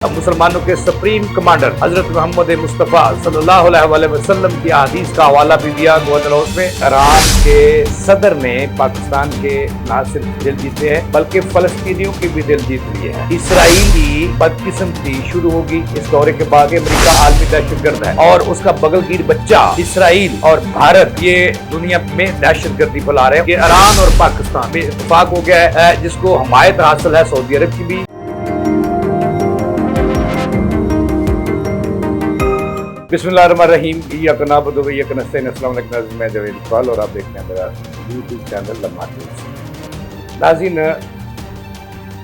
मुसलमानों के supreme commander हजरत मोहम्मद मुस्तफ़ा सल्लल्लाहु अलैहि वसल्लम की हदीस का हवाला भी दिया गवर्नर हाउस में। ईरान के सदर ने पाकिस्तान के न सिर्फ दिल जीते हैं बल्कि फलस्तीनियों के भी दिल जीत लिए हैं। इसराइल की बदकिस्मती शुरू होगी इस दौरे के बाद। अमेरिका आलमी दहशतगर्द है और उसका बगलगीर बच्चा इसराइल और भारत ये दुनिया में दहशतगर्दी फैला रहे हैं। कि ईरान और पाकिस्तान में इत्तेफाक हो गया है जिसको हमायत हासिल है सऊदी अरब की भी। बिस्मिल्लाहिर्रहमानिर्रहीम। इय्याका नअबुदु व इय्याका नस्तईन। अस्सलाम वालेकुम नाज़रीन, मैं जावेद इकबाल और आप देखते हैं मेरा यूट्यूब चैनल लम्हात न्यूज़। नाज़रीन,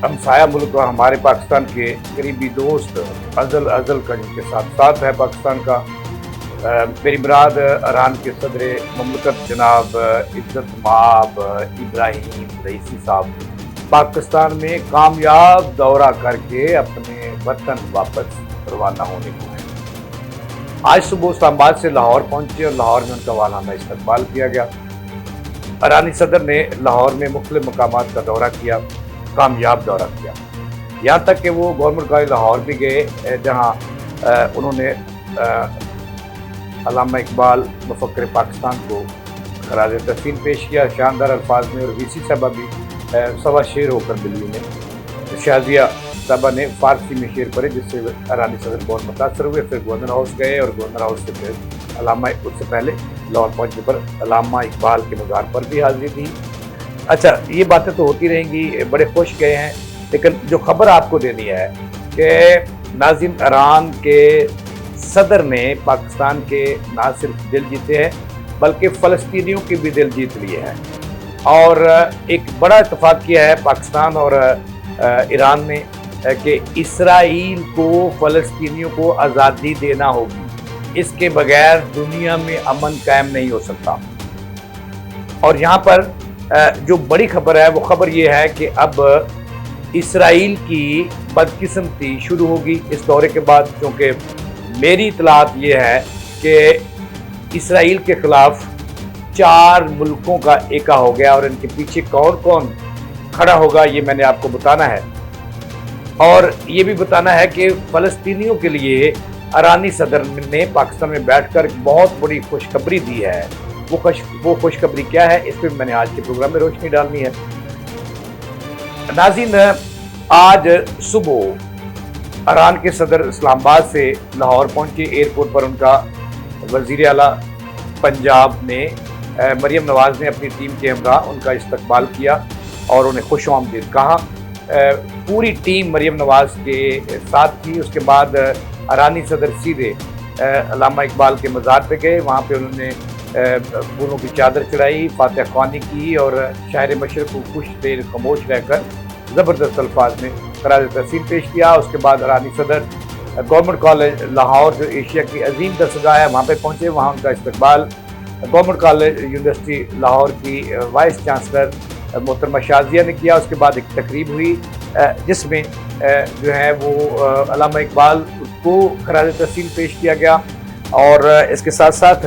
हमसाया मुल्क और हमारे पाकिस्तान के करीबी दोस्त अज़ल का जिनके साथ साथ है पाकिस्तान का, मेरी मुराद ईरान के सदर ममलकत जनाब इज़्ज़त माब इब्राहिम रईसी साहब पाकिस्तान में कामयाब दौरा करके अपने वतन वापस रवाना होने को है। आज सुबह इस्लामाबाद से लाहौर पहुंचे और लाहौर में उनका वालाना इस्तकबाल किया गया। ईरानी सदर ने लाहौर में मुख्तलिफ मकामात का दौरा किया, कामयाब दौरा किया। यहाँ तक कि वो गवर्नमेंट कॉलेज लाहौर भी गए जहाँ उन्होंने अल्लामा इकबाल मुफक्किर पाकिस्तान को खराज तहसीन पेश किया शानदार अल्फाज में। और वीसी साहबा भी सवा शेर होकर दिल्ली में शाजिया साहबा ने फारसी में शेर पढ़े जिससे ईरानी सदर बहुत मुतासर हुए। फिर गवर्नर हाउस गए और गवर्नर हाउस से फिर अल्लामा उससे पहले लाहौर पहुंचने पर अल्लामा इकबाल के मज़ार पर भी हाजिरी दी। अच्छा, ये बातें तो होती रहेंगी, बड़े खुश गए हैं। लेकिन जो खबर आपको देनी है कि नाज़रीन, ईरान के सदर ने पाकिस्तान के ना सिर्फ दिल जीते हैं बल्कि फ़लस्तीनियों के भी दिल जीत लिए हैं। और एक बड़ा इत्तेफाक किया है पाकिस्तान और ईरान ने कि इसराइल को फ़लस्तीनियों को आज़ादी देना होगी, इसके बगैर दुनिया में अमन कायम नहीं हो सकता। और यहाँ पर जो बड़ी खबर है वो खबर ये है कि अब इसराइल की बदकिस्मती शुरू होगी इस दौरे के बाद। क्योंकि मेरी इतलात ये है कि इसराइल के ख़िलाफ़ 4 मुल्कों का एका हो गया और इनके पीछे कौन कौन खड़ा होगा ये मैंने आपको बताना है। और ये भी बताना है कि फ़लस्तीनियों के लिए ईरानी सदर ने पाकिस्तान में बैठकर बहुत बड़ी खुशखबरी दी है। वो खुशखबरी क्या है, इस पर मैंने आज के प्रोग्राम में रोशनी डालनी है। नाज़रीन, आज सुबह ईरान के सदर इस्लामाबाद से लाहौर पहुंचे। एयरपोर्ट पर उनका वज़ीर आला पंजाब ने मरियम नवाज़ ने अपनी टीम के हमरा उनका इस्तकबाल किया और उन्हें खुश आमदीद कहा। पूरी टीम मरियम नवाज़ के साथ थी। उसके बाद ईरानी सदर सीधे अल्लामा इकबाल के मज़ार पे गए। वहाँ पे उन्होंने फूलों की चादर चढ़ाई, फातिहा ख्वानी की और शायर मशरक़ को कुछ देर खामोश रहकर ज़बरदस्त अल्फाज में खराज तहसीन पेश किया। उसके बाद ईरानी सदर गवर्नमेंट कॉलेज लाहौर जो एशिया की अजीम दरसगाह है वहाँ पे पहुँचे। वहाँ उनका इस्तकबाल गवर्नमेंट कॉलेज यूनिवर्सिटी लाहौर की वाइस चांसलर मोहतरमा शाजिया ने किया। उसके बाद एक तकरीब हुई जिसमें जो है वो अल्लामा इकबाल को खराज तहसीन पेश किया गया। और इसके साथ साथ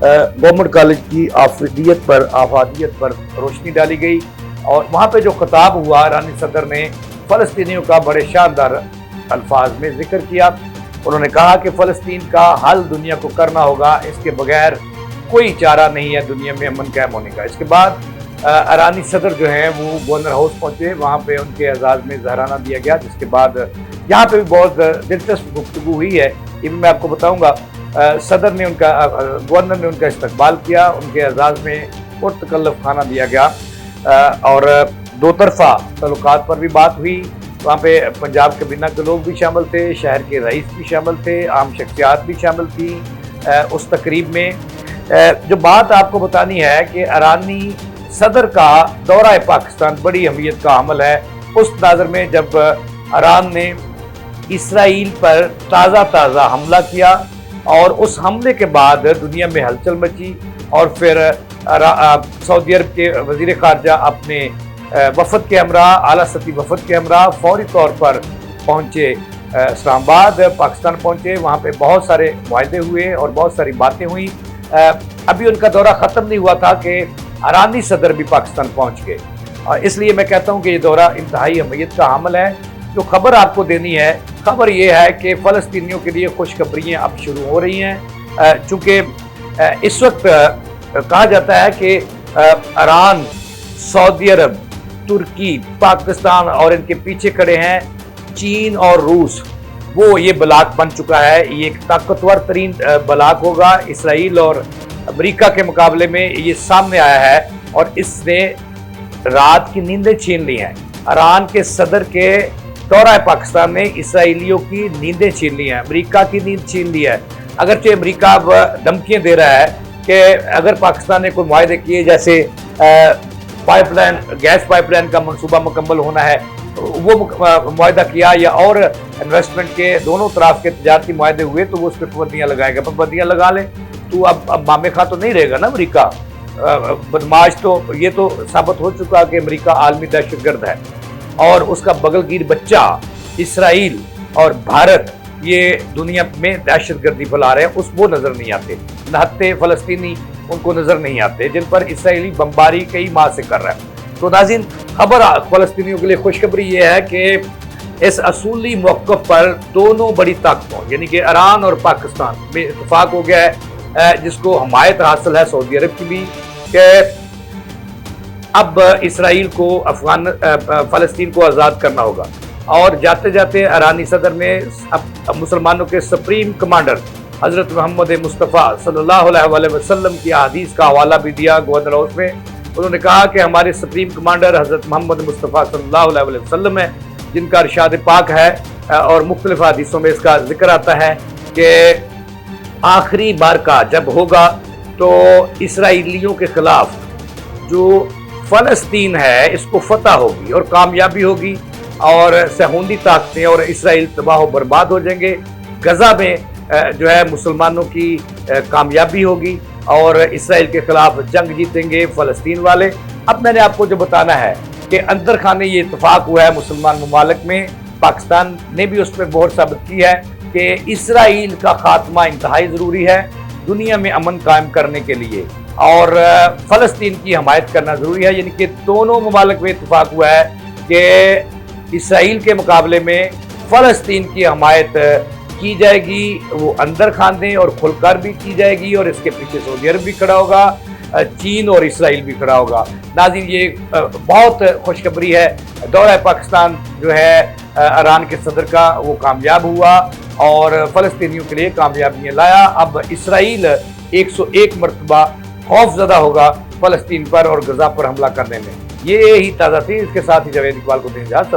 गवर्नमेंट कॉलेज की आफादियत पर रोशनी डाली गई। और वहाँ पे जो खिताब हुआ ईरानी सदर ने फ़लस्तीनियों का बड़े शानदार अल्फाज में जिक्र किया। उन्होंने कहा कि फ़लस्तीन का हल दुनिया को करना होगा, इसके बगैर कोई चारा नहीं है दुनिया में अमन कायम होने का। इसके बाद ईरानी सदर जो हैं वो गवर्नर हाउस पहुँचे। वहाँ पे उनके एजाज़ में ज़हराना दिया गया। जिसके बाद यहाँ पे भी बहुत दिलचस्प गुफ्तगू हुई है, ये भी मैं आपको बताऊँगा। सदर ने गवर्नर ने उनका इस्तकबाल किया, उनके एजाज़ में पुरतकल्लुफ़ खाना दिया गया और दो तरफ़ा तल्लुकात पर भी बात हुई। वहाँ पे पंजाब कैबिना के लोग भी शामिल थे, शहर के रईस भी शामिल थे, आम शख्सियात भी शामिल थी उस तकरीब में। जो बात आपको बतानी है कि ईरानी सदर का दौरा पाकिस्तान बड़ी अहमियत का अमल है। उस नाज़र में जब ईरान ने इसराइल पर ताज़ा हमला किया और उस हमले के बाद दुनिया में हलचल मची और फिर सऊदी अरब के वज़ीर ख़ारजा अपने वफ़द के हमरा आला सती वफ़द के हमरा फौरी तौर पर पहुँचे इस्लामाबाद, पाकिस्तान पहुँचे। वहाँ पे बहुत सारे मुआहदे हुए और बहुत सारी बातें हुई। अभी उनका दौरा ख़त्म नहीं हुआ था कि ईरानी सदर भी पाकिस्तान पहुँच गए। इसलिए मैं कहता हूँ कि ये दौरा इंतहाई अहमियत का हामिल है। जो खबर आपको देनी है خبر یہ ہے کہ فلسطینیوں کے لیے خوشخبریاں اب شروع ہو رہی ہیں، چونکہ اس وقت کہا جاتا ہے کہ ایران، سعودی عرب، ترکی، پاکستان اور ان کے پیچھے کھڑے ہیں چین اور روس، وہ یہ بلاک بن چکا ہے۔ یہ ایک طاقتور ترین بلاک ہوگا اسرائیل اور امریکہ کے مقابلے میں، یہ سامنے آیا ہے اور اس نے رات کی نیندیں چھین لی ہیں۔ ایران کے صدر کے دورہ پاکستان نے اسرائیلیوں کی نیندیں چھین لی ہیں، امریکہ کی نیند چھین لی ہے۔ اگرچہ امریکہ اب دھمکیاں دے رہا ہے کہ اگر پاکستان نے کوئی معاہدے کیے، جیسے pipeline, gas pipeline کا منصوبہ مکمل ہونا ہے، وہ معاہدہ کیا، یا اور انویسٹمنٹ کے دونوں طرف کے تجارتی معاہدے ہوئے، تو وہ اس پہ پابندیاں لگائے گا۔ پابندیاں لگا لیں تو اب مامے خواہ تو نہیں رہے گا نا امریکہ، بدماش تو یہ تو ثابت ہو چکا کہ امریکہ عالمی دہشت گرد ہے، اور اس کا بغل گیر بچہ اسرائیل اور بھارت یہ دنیا میں دہشت گردی پھیلا رہے ہیں، وہ نظر نہیں آتے۔ نہتے فلسطینی ان کو نظر نہیں آتے جن پر اسرائیلی بمباری کئی ماہ سے کر رہا ہے۔ تو ناظرین، خبر فلسطینیوں کے لیے خوشخبری یہ ہے کہ اس اصولی موقف پر دونوں بڑی طاقتوں یعنی کہ ایران اور پاکستان میں اتفاق ہو گیا ہے، جس کو حمایت حاصل ہے سعودی عرب کی بھی، کہ اب اسرائیل کو فلسطین کو آزاد کرنا ہوگا۔ اور جاتے جاتے ایرانی صدر نے مسلمانوں کے سپریم کمانڈر حضرت محمد مصطفیٰ صلی اللہ علیہ وسلم کی احادیث کا حوالہ بھی دیا گورنر ہاؤس میں۔ انہوں نے کہا کہ ہمارے سپریم کمانڈر حضرت محمد مصطفیٰ صلی اللہ علیہ وسلم ہیں، جن کا ارشاد پاک ہے اور مختلف حدیثوں میں اس کا ذکر آتا ہے کہ آخری بارکہ جب ہوگا تو اسرائیلیوں کے خلاف جو فلسطین ہے اس کو فتح ہوگی اور کامیابی ہوگی، اور صہیونی طاقتیں اور اسرائیل تباہ و برباد ہو جائیں گے۔ غزہ میں جو ہے مسلمانوں کی کامیابی ہوگی اور اسرائیل کے خلاف جنگ جیتیں گے فلسطین والے۔ اب میں نے آپ کو جو بتانا ہے کہ اندر خانے یہ اتفاق ہوا ہے مسلمان ممالک میں، پاکستان نے بھی اس پہ مہر ثابت کی ہے کہ اسرائیل کا خاتمہ انتہائی ضروری ہے دنیا میں امن قائم کرنے کے لیے، اور فلسطین کی حمایت کرنا ضروری ہے۔ یعنی کہ دونوں ممالک میں اتفاق ہوا ہے کہ اسرائیل کے مقابلے میں فلسطین کی حمایت کی جائے گی، وہ اندر خاندے اور کھل کر بھی کی جائے گی، اور اس کے پیچھے سعودی عرب بھی کھڑا ہوگا، چین اور اسرائیل بھی کھڑا ہوگا۔ ناظرین، یہ بہت خوشخبری ہے۔ دورہ پاکستان جو ہے ایران کے صدر کا وہ کامیاب ہوا اور فلسطینیوں کے لیے کامیابیاں لایا۔ اب اسرائیل 101 مرتبہ خوف زدہ ہوگا فلسطین پر اور غزہ پر حملہ کرنے میں۔ یہ ہی تازہ تھی، اس کے ساتھ ہی جاوید اقبال کو دیں اجازت۔